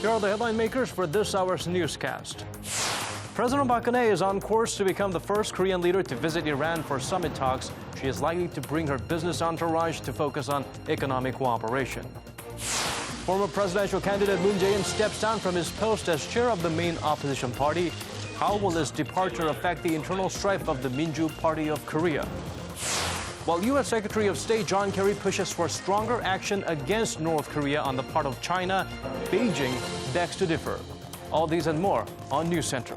Here are the headline makers for this hour's newscast. President Park Geun-hye is on course to become the first Korean leader to visit Iran for summit talks. She is likely to bring her business entourage to focus on economic cooperation. Former presidential candidate Moon Jae-in steps down from his post as chair of the main opposition party. How will his departure affect the internal strife of the Minju Party of Korea? While U.S. Secretary of State John Kerry pushes for stronger action against North Korea on the part of China, Beijing begs to differ. All these and more on News Center.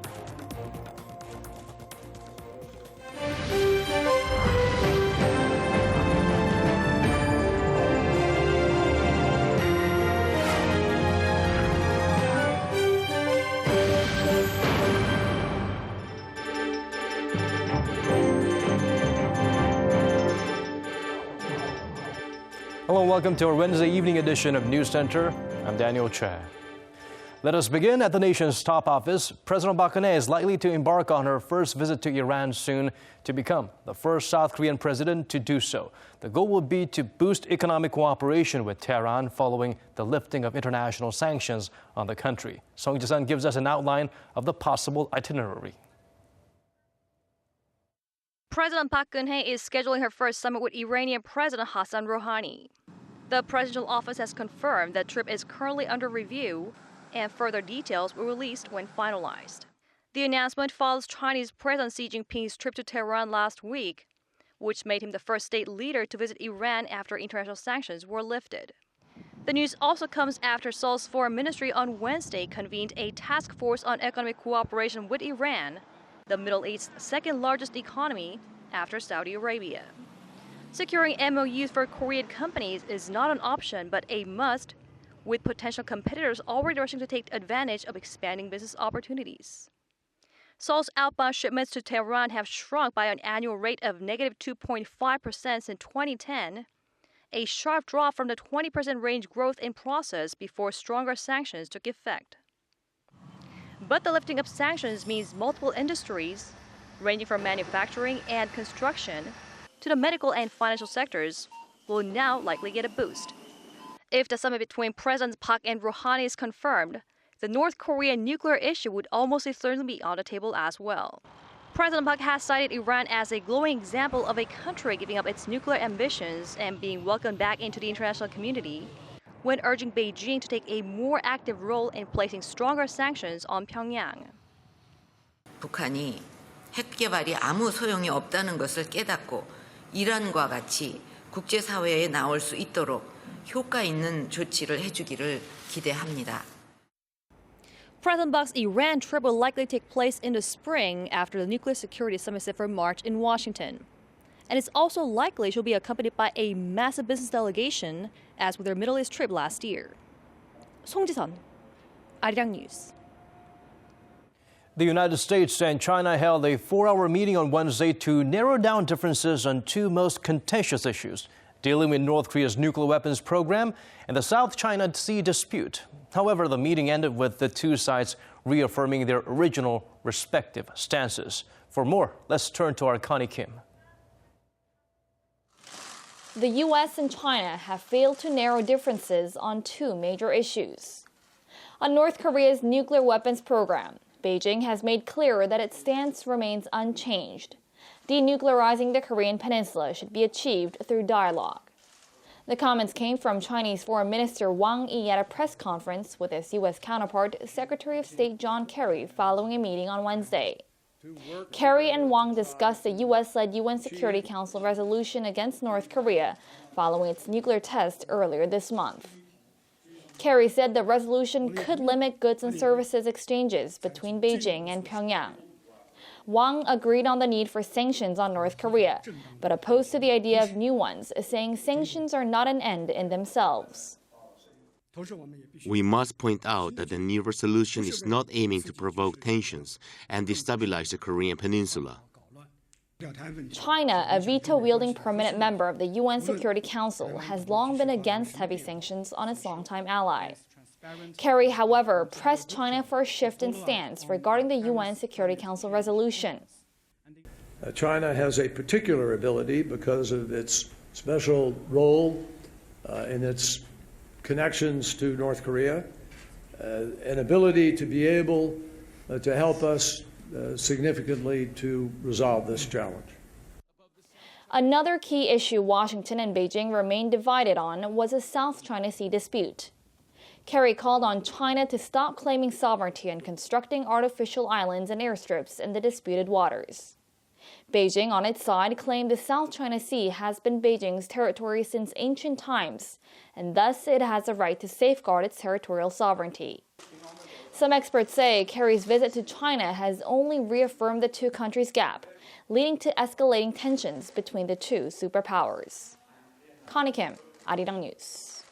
Hello and welcome to our Wednesday evening edition of News Center. I'm Daniel Che. Let us begin at the nation's top office. President Park Geun-hye is likely to embark on her first visit to Iran soon to become the first South Korean president to do so. The goal will be to boost economic cooperation with Tehran following the lifting of international sanctions on the country. Song Ji-sun gives us an outline of the possible itinerary. President Park Geun-hye is scheduling her first summit with Iranian President Hassan Rouhani. The presidential office has confirmed that trip is currently under review and further details were released when finalized. The announcement follows Chinese President Xi Jinping's trip to Tehran last week, which made him the first state leader to visit Iran after international sanctions were lifted. The news also comes after Seoul's foreign ministry on Wednesday convened a task force on economic cooperation with Iran, the Middle East's second largest economy after Saudi Arabia. Securing MOUs for Korean companies is not an option but a must, with potential competitors already rushing to take advantage of expanding business opportunities. Seoul's outbound shipments to Tehran have shrunk by an annual rate of negative 2.5% since 2010, a sharp drop from the 20% range growth in process before stronger sanctions took effect. But the lifting of sanctions means multiple industries, ranging from manufacturing and construction to the medical and financial sectors, will now likely get a boost. If the summit between Presidents Park and Rouhani is confirmed, the North Korean nuclear issue would almost certainly be on the table as well. President Park has cited Iran as a glowing example of a country giving up its nuclear ambitions and being welcomed back into the international community, when urging Beijing to take a more active role in placing stronger sanctions on Pyongyang. 북한이 핵 개발이 아무 소용이 없다는 것을 깨닫고 이란과 같이 국제사회에 나올 수 있도록 효과 있는 조치를 해주기를 기대합니다. President Park's Iran trip will likely take place in the spring after the Nuclear Security Summit set for March in Washington. And it's also likely she'll be accompanied by a massive business delegation, as with her Middle East trip last year. Song Ji-sun, Arirang News. The United States and China held a 4-hour meeting on Wednesday to narrow down differences on two most contentious issues, dealing with North Korea's nuclear weapons program and the South China Sea dispute. However, the meeting ended with the two sides reaffirming their original respective stances. For more, let's turn to our Connie Kim. The U.S. and China have failed to narrow differences on two major issues. On North Korea's nuclear weapons program, Beijing has made clear that its stance remains unchanged. Denuclearizing the Korean peninsula should be achieved through dialogue. The comments came from Chinese Foreign Minister Wang Yi at a press conference with his U.S. counterpart, Secretary of State John Kerry, following a meeting on Wednesday. Kerry and Wang discussed the U.S.-led UN Security Council resolution against North Korea following its nuclear test earlier this month. Kerry said the resolution could limit goods and services exchanges between Beijing and Pyongyang. Wang agreed on the need for sanctions on North Korea, but opposed to the idea of new ones, saying sanctions are not an end in themselves. We must point out that the new resolution is not aiming to provoke tensions and destabilize the Korean peninsula. China, a veto-wielding permanent member of the UN Security Council, has long been against heavy sanctions on its longtime ally. Kerry, however, pressed China for a shift in stance regarding the UN Security Council resolution. China has a particular ability because of its special role in its connections to North Korea an ability to be able to help us significantly to resolve this challenge. Another key issue Washington and Beijing remained divided on was the South China Sea dispute. Kerry called on China to stop claiming sovereignty and constructing artificial islands and airstrips in the disputed waters. Beijing, on its side, claimed the South China Sea has been Beijing's territory since ancient times, and thus it has a right to safeguard its territorial sovereignty. Some experts say Kerry's visit to China has only reaffirmed the two countries' gap, leading to escalating tensions between the two superpowers. Connie Kim, Arirang News.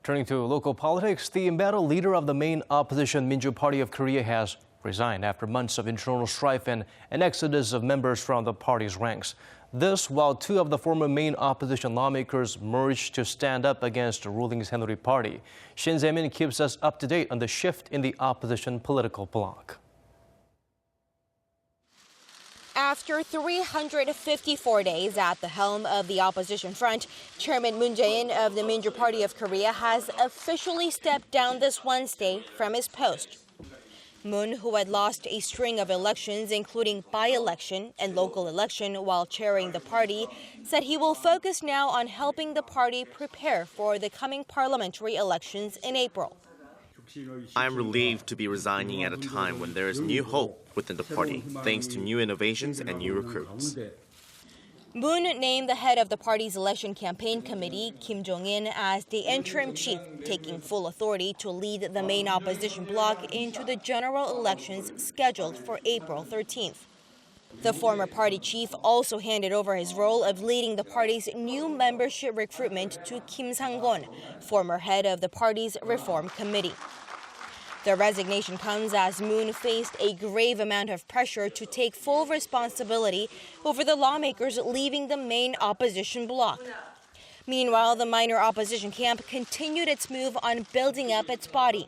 Turning to local politics, the embattled leader of the main opposition Minju Party of Korea has resigned after months of internal strife and an exodus of members from the party's ranks. This while two of the former main opposition lawmakers merged to stand up against the ruling Saenuri Party. Shin Se-min keeps us up to date on the shift in the opposition political bloc. After 354 days at the helm of the opposition front, Chairman Moon Jae-in of the Minju Party of Korea has officially stepped down this Wednesday from his post. Moon, who had lost a string of elections, including by-election and local election while chairing the party, said he will focus now on helping the party prepare for the coming parliamentary elections in April. I am relieved to be resigning at a time when there is new hope within the party, thanks to new innovations and new recruits. Moon named the head of the party's election campaign committee, Kim Jong-in, as the interim chief, taking full authority to lead the main opposition bloc into the general elections scheduled for April 13th. The former party chief also handed over his role of leading the party's new membership recruitment to Kim Sang-gon, former head of the party's reform committee. The resignation comes as Moon faced a grave amount of pressure to take full responsibility over the lawmakers leaving the main opposition bloc. Meanwhile, the minor opposition camp continued its move on building up its body.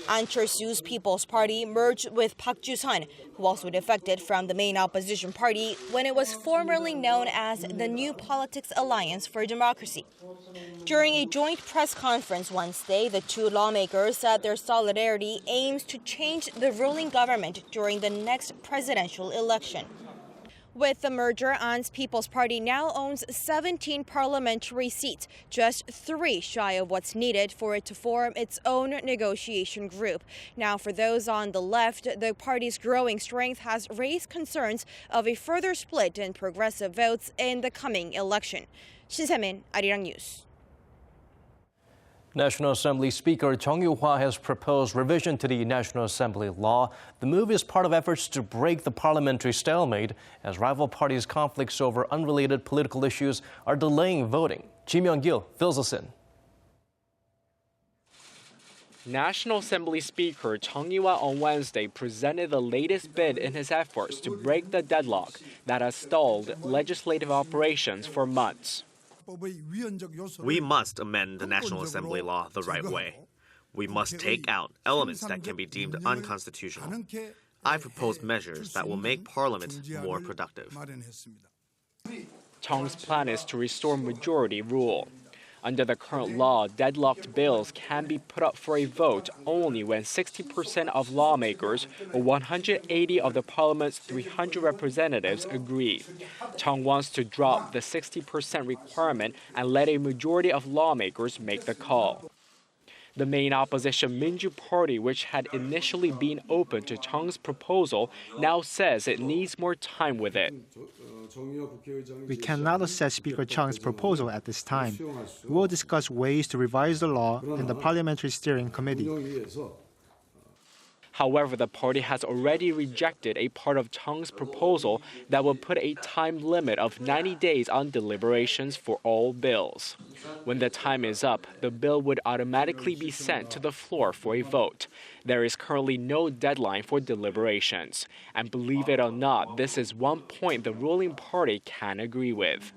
An Chul-soo's People's Party merged with Park Ju-sun, who also defected from the main opposition party when it was formerly known as the New Politics Alliance for Democracy. During a joint press conference Wednesday, the two lawmakers said their solidarity aims to change the ruling government during the next presidential election. With the merger, An's People's Party now owns 17 parliamentary seats, just 3 shy of what's needed for it to form its own negotiation group. Now, for those on the left, the party's growing strength has raised concerns of a further split in progressive votes in the coming election. Shin Se-min, Arirang News. National Assembly Speaker Chung Eui-hwa has proposed revision to the National Assembly law. The move is part of efforts to break the parliamentary stalemate as rival parties' conflicts over unrelated political issues are delaying voting. Ji Myung-gil fills us in. National Assembly Speaker Chung Eui-hwa on Wednesday presented the latest bid in his efforts to break the deadlock that has stalled legislative operations for months. We must amend the National Assembly law the right way. We must take out elements that can be deemed unconstitutional. I propose measures that will make Parliament more productive. Chung's plan is to restore majority rule. Under the current law, deadlocked bills can be put up for a vote only when 60% of lawmakers or 180 of the parliament's 300 representatives agree. Chung wants to drop the 60% requirement and let a majority of lawmakers make the call. The main opposition Minju Party, which had initially been open to Chung's proposal, now says it needs more time with it. We cannot accept Speaker Chung's proposal at this time. We will discuss ways to revise the law in the Parliamentary Steering Committee. However, the party has already rejected a part of Chung's proposal that would put a time limit of 90 days on deliberations for all bills. When the time is up, the bill would automatically be sent to the floor for a vote. There is currently no deadline for deliberations. And believe it or not, this is one point the ruling party can agree with.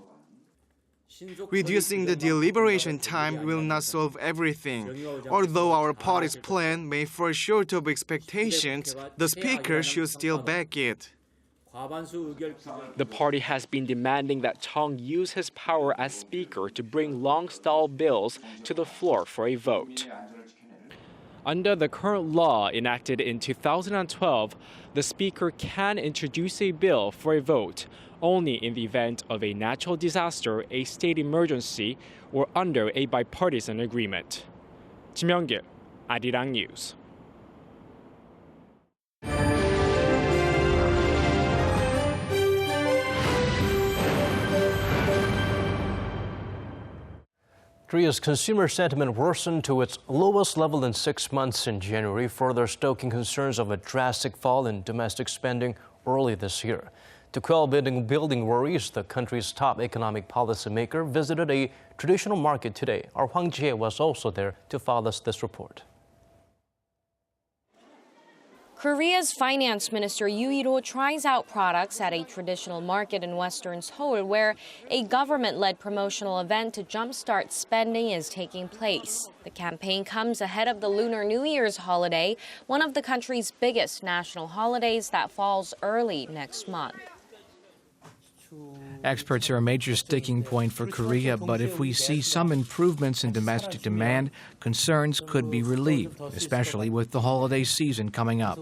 Reducing the deliberation time will not solve everything. Although our party's plan may fall short of expectations, the Speaker should still back it. The party has been demanding that Chung use his power as Speaker to bring long-stalled bills to the floor for a vote. Under the current law enacted in 2012, the Speaker can introduce a bill for a vote only in the event of a natural disaster, a state emergency, or under a bipartisan agreement. Kim Young-gil, Arirang News. Korea's consumer sentiment worsened to its lowest level in 6 months in January, further stoking concerns of a drastic fall in domestic spending early this year. To quell building worries, the country's top economic policymaker visited a traditional market today. Our Hwang Ji-hye was also there to follow us this report. Korea's finance minister Yoo Il-ho tries out products at a traditional market in western Seoul where a government-led promotional event to jumpstart spending is taking place. The campaign comes ahead of the Lunar New Year's holiday, one of the country's biggest national holidays that falls early next month. Experts are a major sticking point for Korea, but if we see some improvements in domestic demand, concerns could be relieved, especially with the holiday season coming up.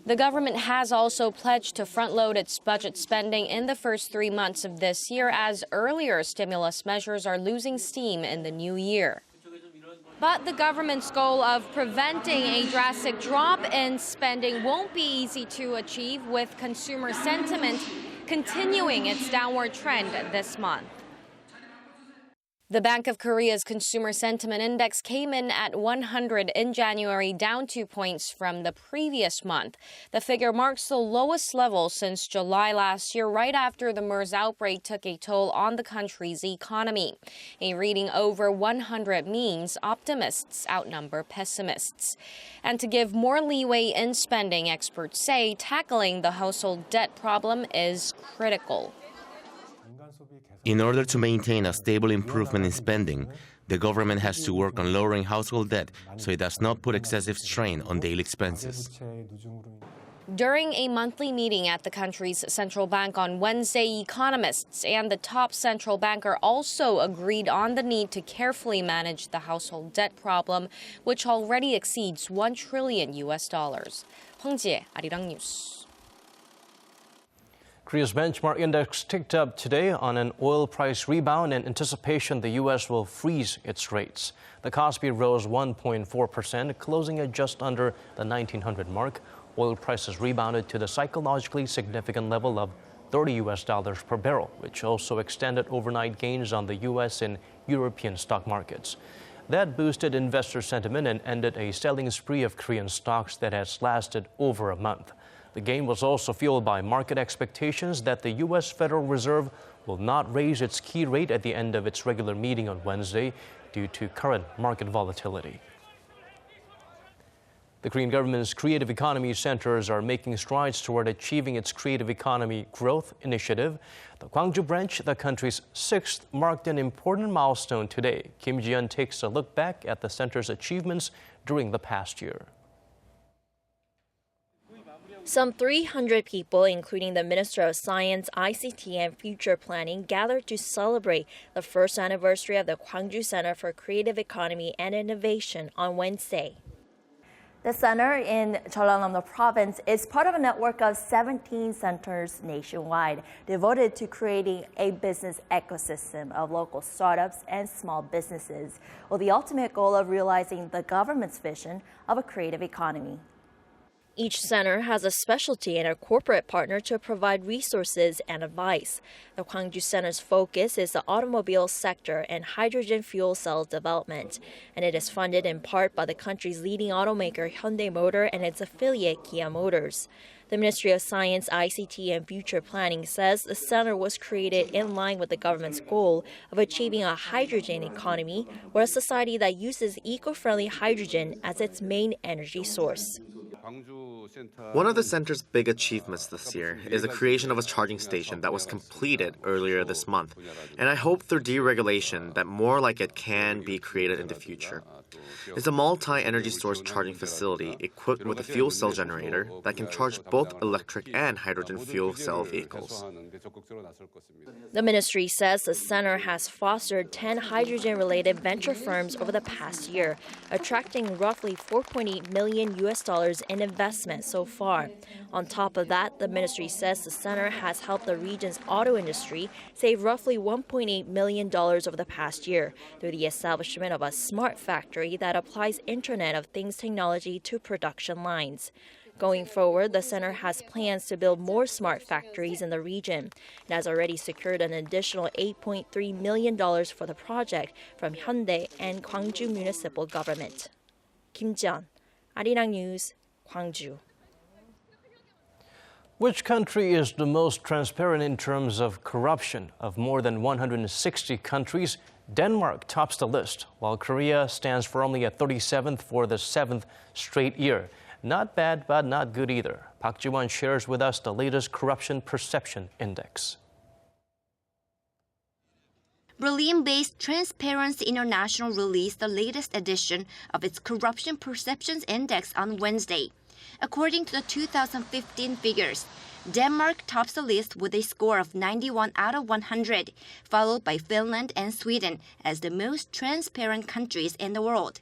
The government has also pledged to front-load its budget spending in the first 3 months of this year as earlier stimulus measures are losing steam in the new year. But the government's goal of preventing a drastic drop in spending won't be easy to achieve, with consumer sentiment continuing its downward trend this month. The Bank of Korea's Consumer Sentiment Index came in at 100 in January, down 2 points from the previous month. The figure marks the lowest level since July last year, right after the MERS outbreak took a toll on the country's economy. A reading over 100 means optimists outnumber pessimists. And to give more leeway in spending, experts say tackling the household debt problem is critical. In order to maintain a stable improvement in spending, the government has to work on lowering household debt so it does not put excessive strain on daily expenses. During a monthly meeting at the country's central bank on Wednesday, economists and the top central banker also agreed on the need to carefully manage the household debt problem, which already exceeds $1 trillion. Hwang Ji-hye, Arirang News. Korea's benchmark index ticked up today on an oil price rebound in anticipation the U.S. will freeze its rates. The KOSPI rose 1.4%, closing at just under the 1900 mark. Oil prices rebounded to the psychologically significant level of $30 per barrel, which also extended overnight gains on the U.S. and European stock markets. That boosted investor sentiment and ended a selling spree of Korean stocks that has lasted over a month. The gain was also fueled by market expectations that the U.S. Federal Reserve will not raise its key rate at the end of its regular meeting on Wednesday due to current market volatility. The Korean government's creative economy centers are making strides toward achieving its creative economy growth initiative. The Gwangju branch, the country's 6th, marked an important milestone today. Kim Ji-yeon takes a look back at the center's achievements during the past year. Some 300 people, including the Minister of Science, ICT, and Future Planning, gathered to celebrate the first anniversary of the Gwangju Center for Creative Economy and Innovation on Wednesday. The center in Jeollanam province is part of a network of 17 centers nationwide devoted to creating a business ecosystem of local startups and small businesses, with the ultimate goal of realizing the government's vision of a creative economy. Each center has a specialty and a corporate partner to provide resources and advice. The Gwangju Center's focus is the automobile sector and hydrogen fuel cell development, and it is funded in part by the country's leading automaker Hyundai Motor and its affiliate Kia Motors. The Ministry of Science, ICT, and Future Planning says the center was created in line with the government's goal of achieving a hydrogen economy, or a society that uses eco-friendly hydrogen as its main energy source. One of the center's big achievements this year is the creation of a charging station that was completed earlier this month, and I hope through deregulation that more like it can be created in the future. It's a multi-energy source charging facility equipped with a fuel cell generator that can charge both electric and hydrogen fuel cell vehicles. The ministry says the center has fostered 10 hydrogen-related venture firms over the past year, attracting roughly $4.8 million in investment so far. On top of that, the ministry says the center has helped the region's auto industry save roughly $1.8 million over the past year through the establishment of a smart factory that applies Internet of Things technology to production lines. Going forward, the center has plans to build more smart factories in the region. It has already secured an additional $8.3 million for the project from Hyundai and Gwangju municipal government. Kim Jeon, Arirang News, Gwangju. Which country is the most transparent in terms of corruption? Of more than 160 countries, Denmark tops the list, while Korea stands firmly at 37th for the 7th straight year. Not bad, but not good either. Park Ji-won shares with us the latest Corruption Perception Index. Berlin-based Transparency International released the latest edition of its Corruption Perceptions Index on Wednesday. According to the 2015 figures, Denmark tops the list with a score of 91 out of 100, followed by Finland and Sweden as the most transparent countries in the world.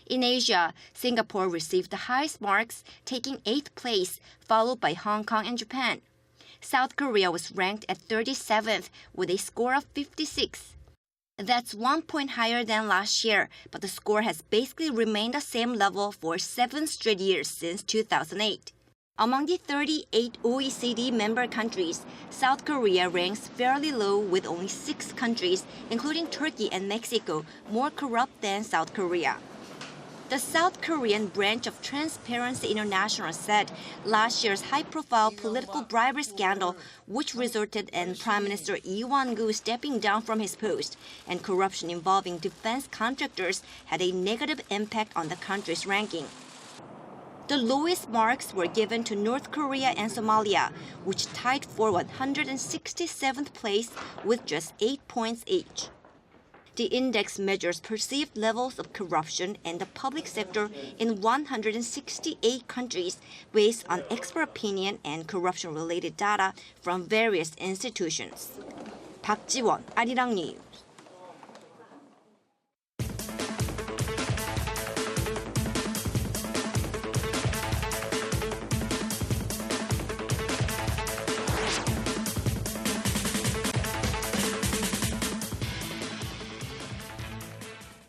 In Asia, Singapore received the highest marks, taking 8th place, followed by Hong Kong and Japan. South Korea was ranked at 37th with a score of 56. That's 1 point higher than last year, but the score has basically remained the same level for 7 straight years since 2008. Among the 38 OECD member countries, South Korea ranks fairly low with only 6 countries, including Turkey and Mexico, more corrupt than South Korea. The South Korean branch of Transparency International said last year's high-profile political bribery scandal, which resulted in Prime Minister Lee Gwangju stepping down from his post, and corruption involving defense contractors had a negative impact on the country's ranking. The lowest marks were given to North Korea and Somalia, which tied for 167th place with just 8 points each. The index measures perceived levels of corruption in the public sector in 168 countries based on expert opinion and corruption-related data from various institutions. Park Ji-won, Arirang News.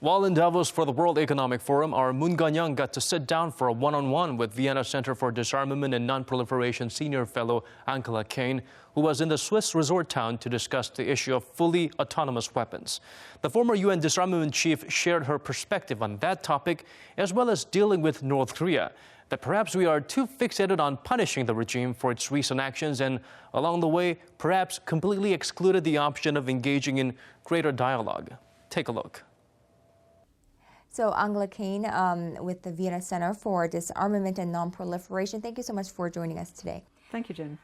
While in Davos for the World Economic Forum, our Moon Gan-young got to sit down for a one-on-one with Vienna Center for Disarmament and Non-Proliferation Senior Fellow Angela Kane, who was in the Swiss resort town to discuss the issue of fully autonomous weapons. The former UN disarmament chief shared her perspective on that topic, as well as dealing with North Korea, that perhaps we are too fixated on punishing the regime for its recent actions and, along the way, perhaps completely excluded the option of engaging in greater dialogue. Take a look. So Angela Kane with the Vienna Center for Disarmament and Non-Proliferation, thank you so much for joining us today. Thank you, Jen.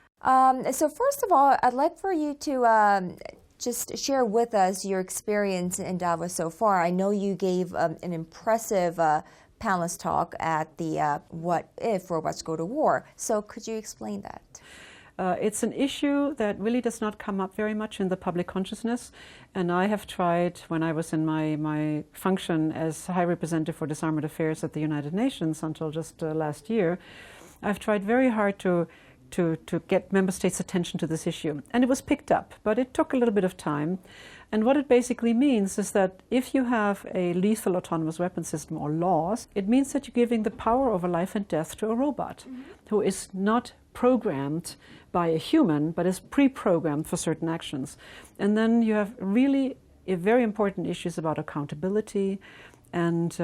So first of all, I'd like for you to just share with us your experience in Davos so far. I know you gave an impressive panelist talk at the What If Robots Go to War. So could you explain that? It's an issue that really does not come up very much in the public consciousness. And I have tried, when I was in my function as High Representative for Disarmament Affairs at the United Nations until just last year, I've tried very hard to get member states' attention to this issue. And it was picked up, but it took a little bit of time. And what it basically means is that if you have a lethal autonomous weapon system or laws, it means that you're giving the power over life and death to a robot who is not programmed by a human, but is pre-programmed for certain actions. And then you have really very important issues about accountability and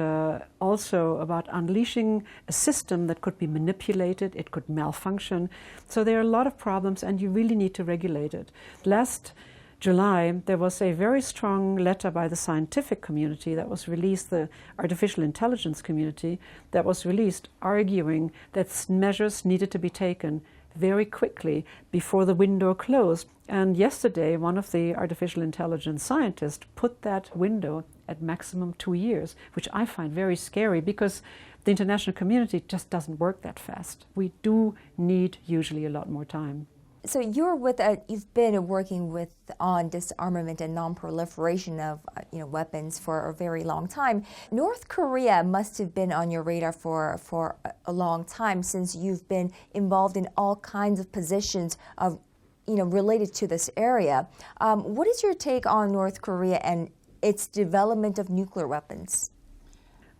also about unleashing a system that could be manipulated, it could malfunction. So there are a lot of problems and you really need to regulate it. Last July, there was a very strong letter by the scientific community that was released, the artificial intelligence community, that was released arguing that measures needed to be taken very quickly before the window closed. And yesterday, one of the artificial intelligence scientists put that window at maximum 2 years, which I find very scary because the international community just doesn't work that fast. We do need usually a lot more time. So you've been working on disarmament and non-proliferation of weapons for a very long time. North Korea must have been on your radar for a long time, since you've been involved in all kinds of positions of related to this area. What is your take on North Korea and its development of nuclear weapons?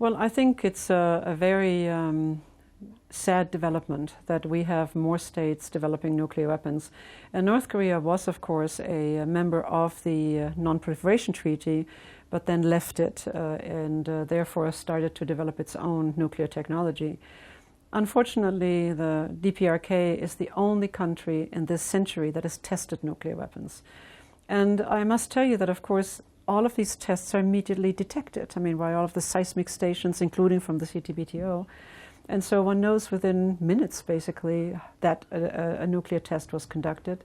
Well, I think it's a very sad development that we have more states developing nuclear weapons. And North Korea was, of course, a member of the Non-Proliferation Treaty, but then left it and therefore started to develop its own nuclear technology. Unfortunately, the DPRK is the only country in this century that has tested nuclear weapons. And I must tell you that, of course, all of these tests are immediately detected. I mean, by all of the seismic stations, including from the CTBTO. And so one knows within minutes, basically, that a nuclear test was conducted.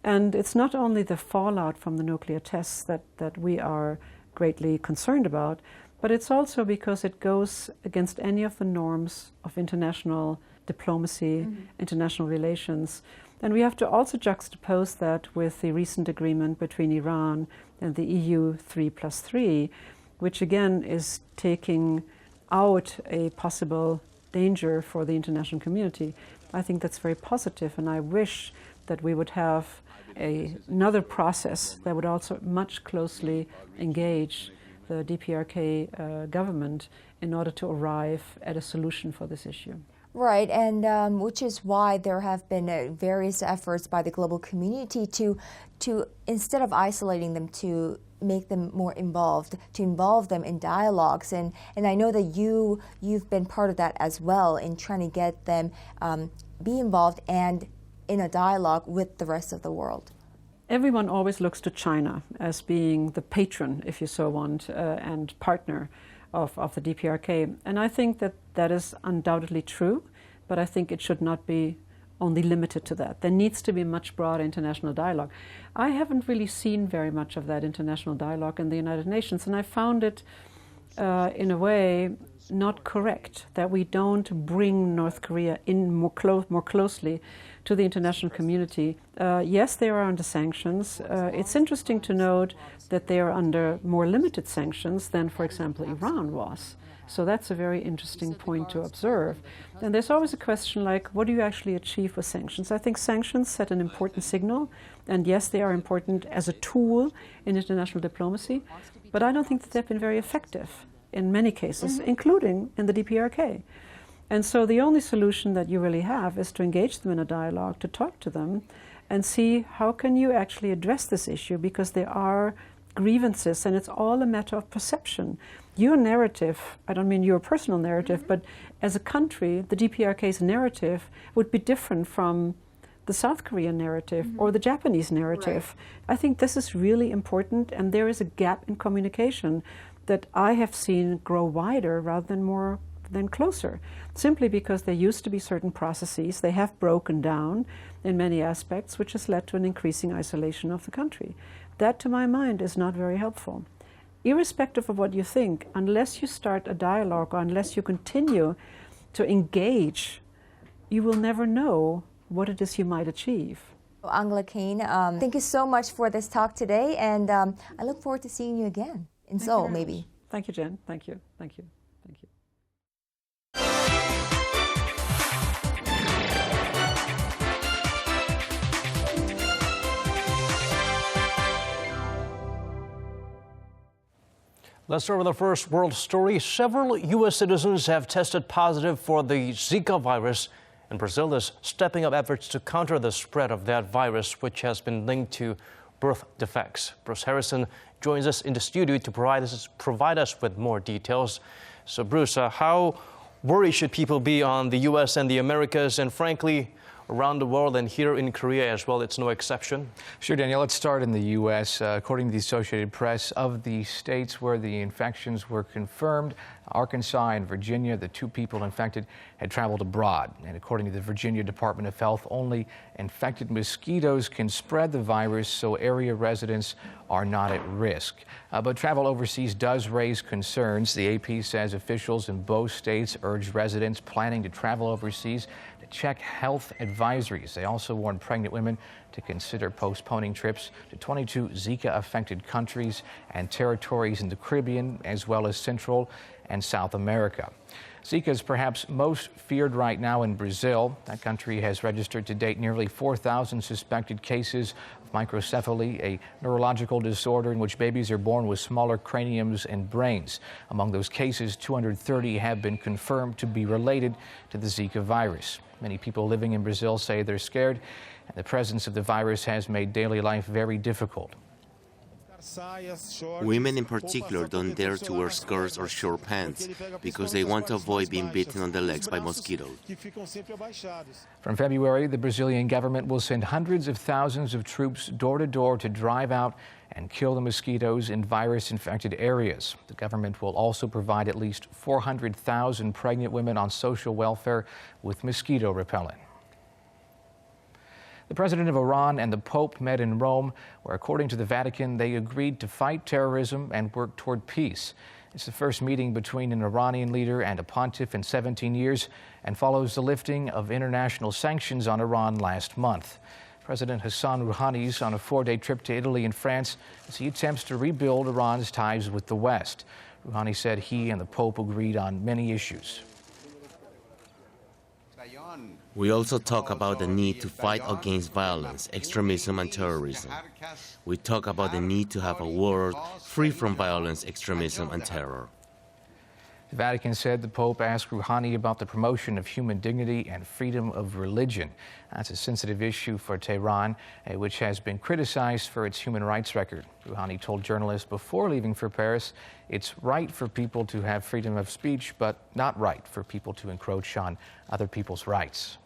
And it's not only the fallout from the nuclear tests that we are greatly concerned about, but it's also because it goes against any of the norms of international diplomacy, international relations. And we have to also juxtapose that with the recent agreement between Iran and the EU 3+3, which again is taking out a possible danger for the international community. I think that's very positive, and I wish that we would have another process that would also much closely engage the DPRK government in order to arrive at a solution for this issue. Right, and which is why there have been various efforts by the global community to instead of isolating them, to make them more involved, to involve them in dialogues. And I know that you've been part of that as well, in trying to get them be involved and in a dialogue with the rest of the world. Everyone always looks to China as being the patron, if you so want, and partner of the DPRK. And I think that is undoubtedly true, but I think it should not be only limited to that. There needs to be much broader international dialogue. I haven't really seen very much of that international dialogue in the United Nations, and I found it, in a way, not correct, that we don't bring North Korea in more closely to the international community. Yes, they are under sanctions. It's interesting to note that they are under more limited sanctions than, for example, Iran was. So that's a very interesting point to observe. And there's always a question like, what do you actually achieve with sanctions? I think sanctions set an important signal, and yes, they are important as a tool in international diplomacy, but I don't think that they've been very effective in many cases, including in the DPRK. And so the only solution that you really have is to engage them in a dialogue, to talk to them, and see how can you actually address this issue, because there are grievances, and it's all a matter of perception. Your narrative, I don't mean your personal narrative, but as a country, the DPRK's narrative would be different from the South Korean narrative or the Japanese narrative. Right. I think this is really important, and there is a gap in communication that I have seen grow wider rather than closer, simply because there used to be certain processes. They have broken down in many aspects, which has led to an increasing isolation of the country. That, to my mind, is not very helpful. Irrespective of what you think, unless you start a dialogue or unless you continue to engage, you will never know what it is you might achieve. Angela Kane, thank you so much for this talk today, and I look forward to seeing you again in Seoul, maybe. Thank you, Jen. Thank you. Thank you. Thank you. Let's start with the first world story. Several U.S. citizens have tested positive for the Zika virus, and Brazil is stepping up efforts to counter the spread of that virus, which has been linked to birth defects. Bruce Harrison joins us in the studio to provide us with more details. So, Bruce, how worried should people be on the U.S. and the Americas? And frankly, around the world, and here in Korea as well, it's no exception. Sure, Daniel. Let's start in the U.S. According to the Associated Press, of the states where the infections were confirmed, Arkansas and Virginia, the 2 people infected had traveled abroad. And according to the Virginia Department of Health, only infected mosquitoes can spread the virus, so area residents are not at risk. But travel overseas does raise concerns. The AP says officials in both states urge residents planning to travel overseas to check health advisories. They also warn pregnant women to consider postponing trips to 22 Zika-affected countries and territories in the Caribbean, as well as Central and South America. Zika is perhaps most feared right now in Brazil. That country has registered to date nearly 4,000 suspected cases of microcephaly, a neurological disorder in which babies are born with smaller craniums and brains. Among those cases, 230 have been confirmed to be related to the Zika virus. Many people living in Brazil say they're scared, and the presence of the virus has made daily life very difficult. Women in particular don't dare to wear skirts or short pants because they want to avoid being bitten on the legs by mosquitoes. From February, the Brazilian government will send hundreds of thousands of troops door to door to drive out and kill the mosquitoes in virus-infected areas. The government will also provide at least 400,000 pregnant women on social welfare with mosquito repellent. The president of Iran and the Pope met in Rome, where, according to the Vatican, they agreed to fight terrorism and work toward peace. It's the first meeting between an Iranian leader and a pontiff in 17 years and follows the lifting of international sanctions on Iran last month. President Hassan Rouhani is on a 4-day trip to Italy and France as he attempts to rebuild Iran's ties with the West. Rouhani said he and the Pope agreed on many issues. We also talk about the need to fight against violence, extremism, and terrorism. We talk about the need to have a world free from violence, extremism, and terror. The Vatican said the Pope asked Rouhani about the promotion of human dignity and freedom of religion. That's a sensitive issue for Tehran, which has been criticized for its human rights record. Rouhani told journalists before leaving for Paris, it's right for people to have freedom of speech, but not right for people to encroach on other people's rights.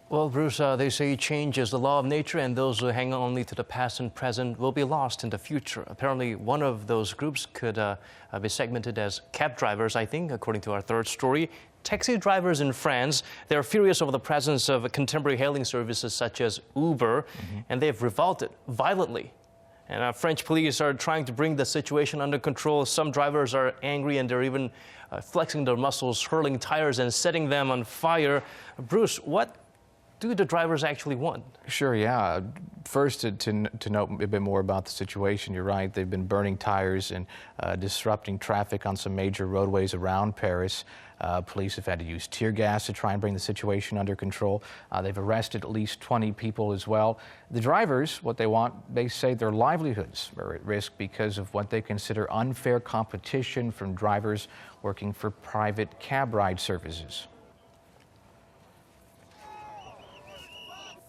Well, Bruce, they say change is the law of nature, and those who hang on only to the past and present will be lost in the future. Apparently, one of those groups could be segmented as cab drivers, I think, according to our third story. Taxi drivers in France, they're furious over the presence of contemporary hailing services such as Uber, and they've revolted violently. And French police are trying to bring the situation under control. Some drivers are angry, and they're even flexing their muscles, hurling tires and setting them on fire. Bruce, what do the drivers actually want? Sure, yeah. First, to note a bit more about the situation, you're right. They've been burning tires and disrupting traffic on some major roadways around Paris. Police have had to use tear gas to try and bring the situation under control. They've arrested at least 20 people as well. The drivers, what they want, they say their livelihoods are at risk because of what they consider unfair competition from drivers working for private cab ride services.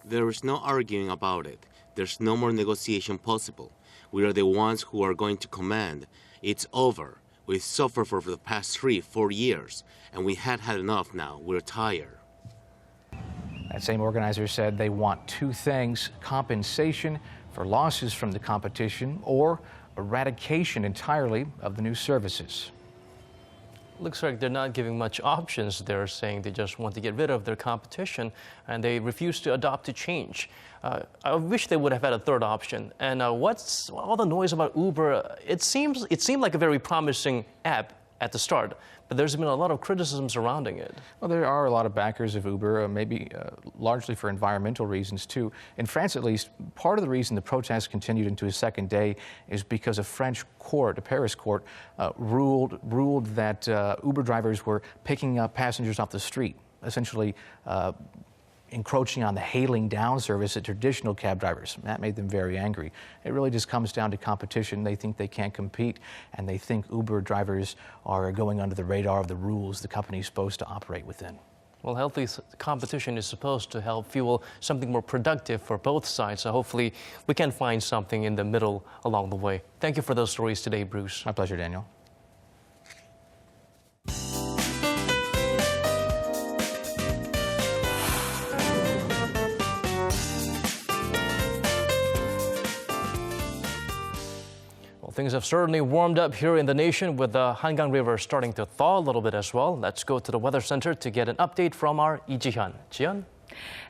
There is no arguing about it. There's no more negotiation possible. We are the ones who are going to command. It's over. We've suffered for the past 3-4 years, and we had enough now. We're tired. That same organizer said they want 2 things: compensation for losses from the competition or eradication entirely of the new services. Looks like they're not giving much options. They're saying they just want to get rid of their competition, and they refuse to adopt a change. I wish they would have had a third option. And what's all the noise about Uber? It seemed like a very promising app at the start, but there's been a lot of criticism surrounding it. Well, there are a lot of backers of Uber, maybe largely for environmental reasons too. In France, at least, part of the reason the protests continued into a second day is because a French court, a Paris court, ruled that Uber drivers were picking up passengers off the street, essentially encroaching on the hailing down service of traditional cab drivers. That made them very angry. It really just comes down to competition. They think they can't compete, and they think Uber drivers are going under the radar of the rules the company's supposed to operate within. Well, healthy competition is supposed to help fuel something more productive for both sides, so hopefully we can find something in the middle along the way. Thank you for those stories today, Bruce. My pleasure, Daniel. Well, things have certainly warmed up here in the nation with the Hangang River starting to thaw a little bit as well. Let's go to the Weather Center to get an update from our Lee Ji-hyun. Ji-hyun?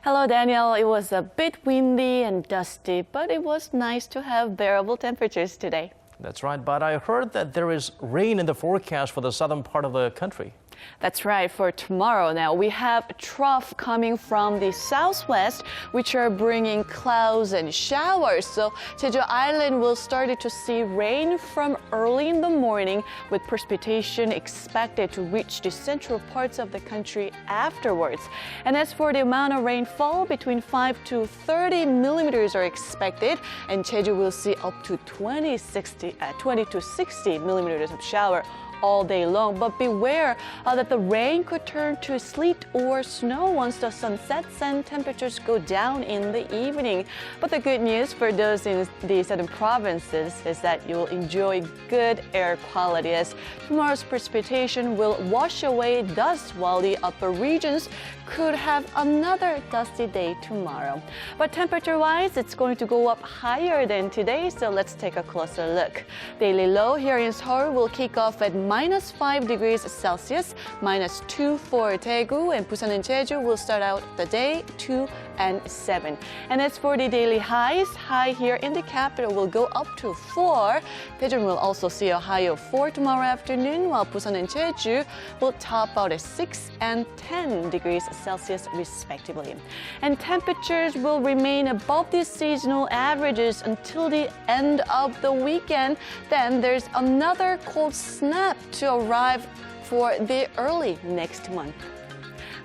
Hello, Daniel. It was a bit windy and dusty, but it was nice to have bearable temperatures today. That's right, but I heard that there is rain in the forecast for the southern part of the country. That's right, for tomorrow. Now, we have a trough coming from the southwest, which are bringing clouds and showers. So Jeju Island will start to see rain from early in the morning, with precipitation expected to reach the central parts of the country afterwards. And as for the amount of rainfall, between 5 to 30 millimeters are expected, and Jeju will see up to 20 to 60 millimeters of shower all day long. But beware that the rain could turn to sleet or snow once the sun sets and temperatures go down in the evening. But the good news for those in the southern provinces is that you will enjoy good air quality, as tomorrow's precipitation will wash away dust, while the upper regions could have another dusty day tomorrow. But temperature-wise, it's going to go up higher than today, so let's take a closer look. Daily low here in Seoul will kick off at -5 degrees Celsius, -2 for Daegu, and Busan and Jeju will start out the day 2 and 7. And as for the daily highs, high here in the capital will go up to 4. Daejeon will also see a high of 4 tomorrow afternoon, while Busan and Jeju will top out at 6 and 10 degrees Celsius respectively. And temperatures will remain above these seasonal averages until the end of the weekend. Then there's another cold snap to arrive for the early next month.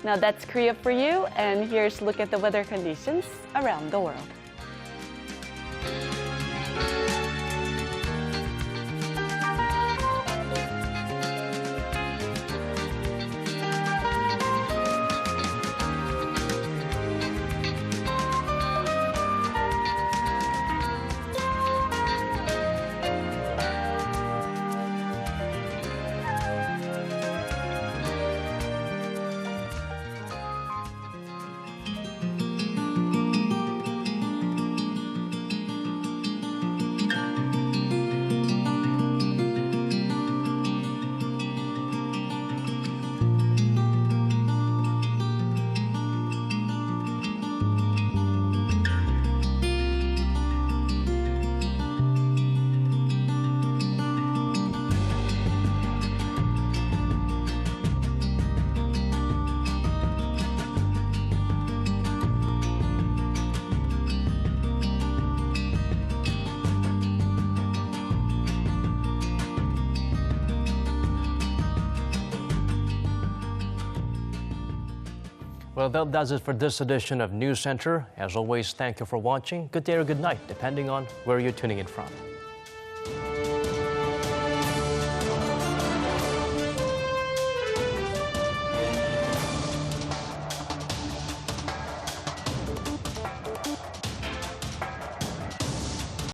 Now that's Korea for you, and here's a look at the weather conditions around the world. Well, that does it for this edition of News Center. As always, thank you for watching. Good day or good night, depending on where you're tuning in from.